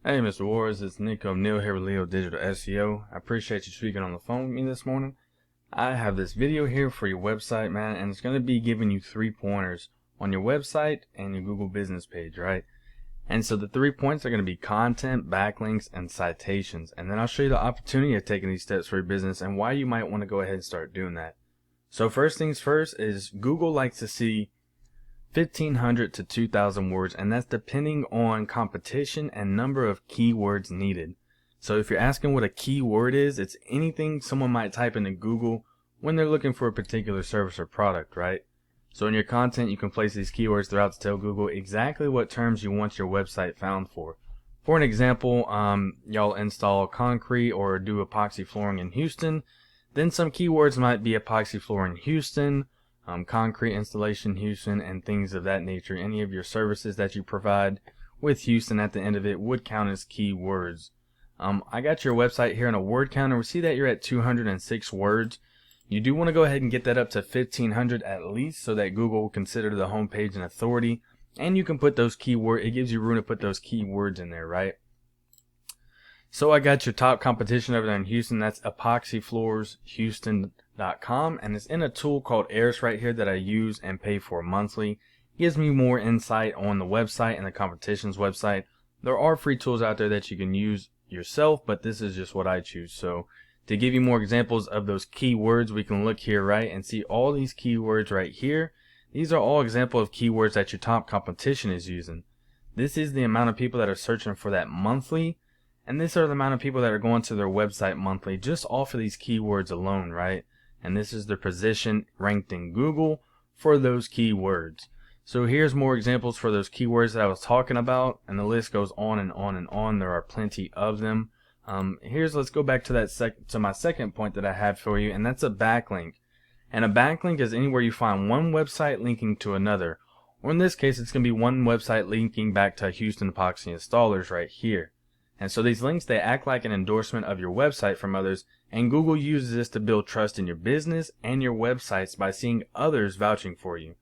Hey, Mr. Wars, it's Nick O'Neill here with Leo Digital SEO. I appreciate you speaking on the phone with me this morning. I have this video here for your website, man, and it's going to be giving you 3 pointers on your website and your Google business page, right? And so the 3 points are going to be content, backlinks, and citations. And then I'll show you the opportunity of taking these steps for your business and why you might want to go ahead and start doing that. So first things first is Google likes to see 1,500 to 2,000 words, and that's depending on competition and number of keywords needed. So if you're asking what a keyword is, it's anything someone might type into Google when they're looking for a particular service or product, right? So in your content, you can place these keywords throughout to tell Google exactly what terms you want your website found for. For an example, y'all install concrete or do epoxy flooring in Houston, then some keywords might be epoxy flooring Houston, concrete installation Houston, and things of that nature. Any of your services that you provide with Houston at the end of it would count as keywords. I got your website here in a word counter. We see that you're at 206 words. You do want to go ahead and get that up to 1,500 at least, so that Google will consider the homepage an authority, and you can put those keywords. It gives you room to put those keywords in there, right? So I got your top competition over there in Houston. That's epoxyfloorshouston.com, and it's in a tool called Airs right here that I use and pay for monthly. It gives me more insight on the website and the competition's website. There are free tools out there that you can use yourself, but this is just what I choose. So to give you more examples of those keywords, we can look here, right, and see all these keywords right here. These are all examples of keywords that your top competition is using. This is the amount of people that are searching for that monthly. And these are the amount of people that are going to their website monthly just off of these keywords alone, right? And this is their position ranked in Google for those keywords. So here's more examples for those keywords that I was talking about, and the list goes on and on and on. There are plenty of them. Let's go back to to my second point that I had for you, and that's a backlink. And a backlink is anywhere you find one website linking to another. Or in this case, it's going to be one website linking back to Houston Epoxy Installers right here. And so these links, they act like an endorsement of your website from others, and Google uses this to build trust in your business and your websites by seeing others vouching for you.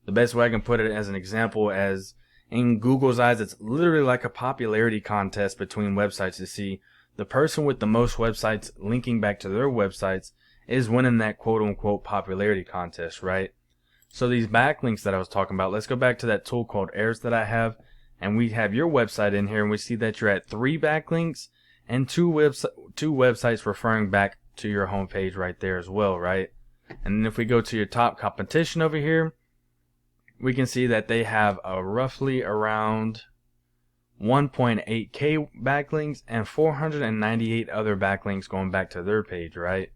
The best way I can put it as an example, as in Google's eyes, it's literally like a popularity contest between websites to see the person with the most websites linking back to their websites is winning that quote-unquote popularity contest, right? So these backlinks that I was talking about, let's go back to that tool called Airs that I have. And we have your website in here, and we see that you're at 3 backlinks and two websites referring back to your homepage right there as well, right? And then if we go to your top competition over here, we can see that they have roughly around 1.8K backlinks and 498 other backlinks going back to their page, right?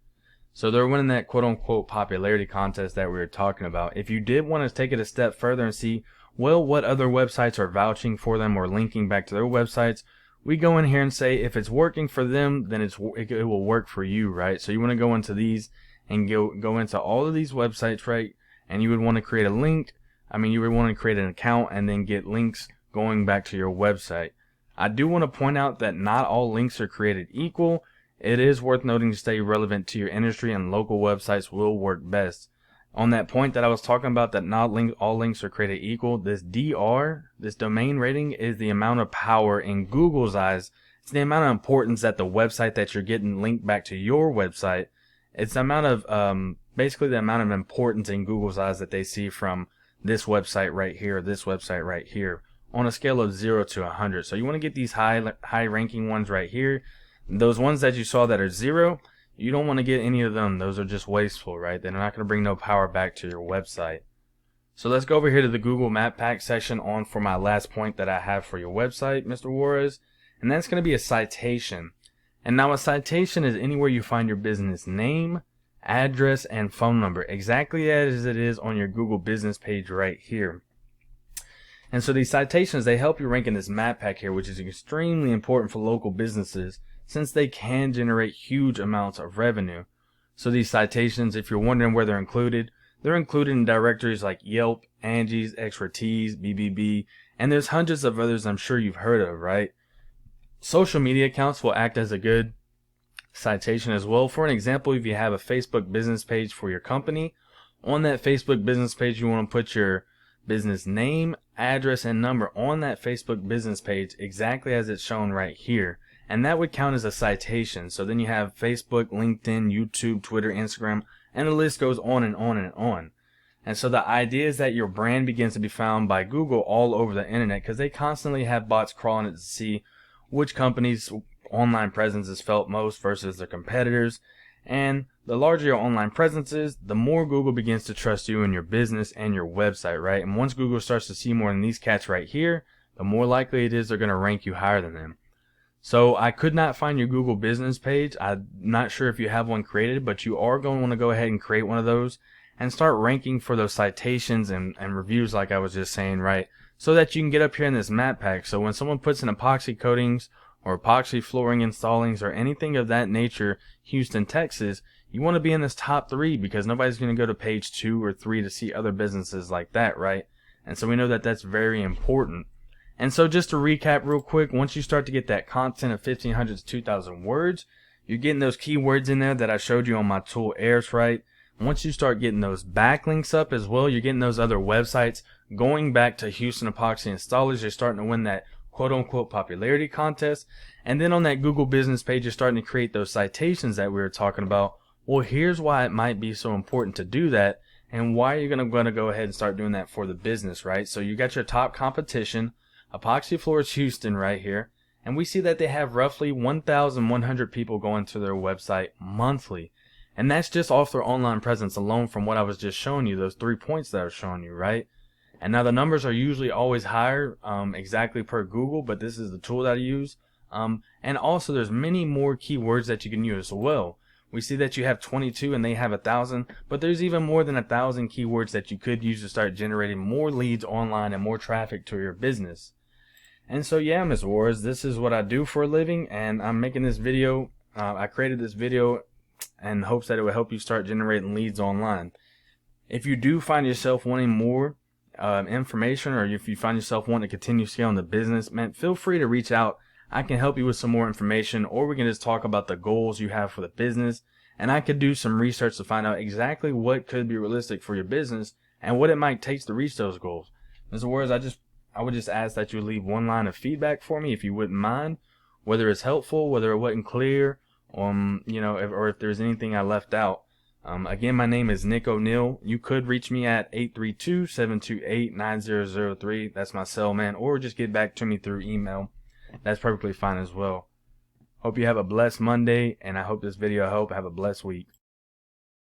So they're winning that quote-unquote popularity contest that we were talking about. If you did want to take it a step further and see, well, what other websites are vouching for them or linking back to their websites, we go in here and say if it's working for them, then it will work for you, right? So you want to go into these and go into all of these websites, right? And you would want to create a link. You would want to create an account and then get links going back to your website. I do want to point out that not all links are created equal. It is worth noting to stay relevant to your industry, and local websites will work best. On that point that I was talking about, that not all links are created equal, this DR, this domain rating, is the amount of power in Google's eyes. It's the amount of importance that the website that you're getting linked back to your website. It's the amount of, basically the amount of importance in Google's eyes that they see from this website right here, this website right here, on a scale of 0 to 100. So you want to get these high ranking ones right here. Those ones that you saw that are 0, you don't want to get any of them. Those are just wasteful, right? They're not going to bring no power back to your website. So let's go over here to the Google Map Pack section on for my last point that I have for your website, Mr. Juarez. And that's going to be a citation. And now a citation is anywhere you find your business name, address, and phone number, exactly as it is on your Google business page right here. And so these citations, they help you rank in this map pack here, which is extremely important for local businesses, since they can generate huge amounts of revenue. So these citations, if you're wondering where they're included in directories like Yelp, Angie's, Expertise, BBB, and there's hundreds of others I'm sure you've heard of, right? Social media accounts will act as a good citation as well. For an example, if you have a Facebook business page for your company, on that Facebook business page you want to put business name, address, and number on that Facebook business page exactly as it's shown right here. And that would count as a citation. So then you have Facebook, LinkedIn, YouTube, Twitter, Instagram, and the list goes on and on and on. And so the idea is that your brand begins to be found by Google all over the internet, because they constantly have bots crawling it to see which company's online presence is felt most versus their competitors. And the larger your online presence is, the more Google begins to trust you and your business and your website, right? And once Google starts to see more than these cats right here, the more likely it is they're going to rank you higher than them. So I could not find your Google business page. I'm not sure if you have one created, but you are going to want to go ahead and create one of those and start ranking for those citations and reviews like I was just saying, right? So that you can get up here in this map pack. So when someone puts in epoxy coatings or epoxy flooring installings or anything of that nature, Houston, Texas, you want to be in this top 3, because nobody's going to go to page 2 or 3 to see other businesses like that, right? And so we know that that's very important. And so just to recap real quick, once you start to get that content of 1,500 to 2,000 words, you're getting those keywords in there that I showed you on my tool, Airstrike. Once you start getting those backlinks up as well, you're getting those other websites going back to Houston Epoxy Installers. You're starting to win that quote-unquote popularity contest. And then on that Google business page, you're starting to create those citations that we were talking about. Well, here's why it might be so important to do that, and why you're going to go ahead and start doing that for the business, right? So you got your top competition, Epoxy Floors Houston, right here. And we see that they have roughly 1,100 people going to their website monthly. And that's just off their online presence alone from what I was just showing you, those 3 points that I was showing you, right? And now the numbers are usually always higher, exactly per Google, but this is the tool that I use. And also there's many more keywords that you can use as well. We see that you have 22 and they have 1,000, but there's even more than 1,000 keywords that you could use to start generating more leads online and more traffic to your business. And so yeah, Ms. Wars, this is what I do for a living, and I'm making this video. I created this video in hopes that it will help you start generating leads online. If you do find yourself wanting more information, or if you find yourself wanting to continue scaling the business, man, feel free to reach out. I can help you with some more information, or we can just talk about the goals you have for the business, and I could do some research to find out exactly what could be realistic for your business and what it might take to reach those goals. Ms. Wars, I would just ask that you leave one line of feedback for me if you wouldn't mind, whether it's helpful, whether it wasn't clear, or if there's anything I left out. Again, my name is Nick O'Neill. You could reach me at 832-728-9003. That's my cell, man, or just get back to me through email. That's perfectly fine as well. Hope you have a blessed Monday, and I hope this video helped. Have a blessed week.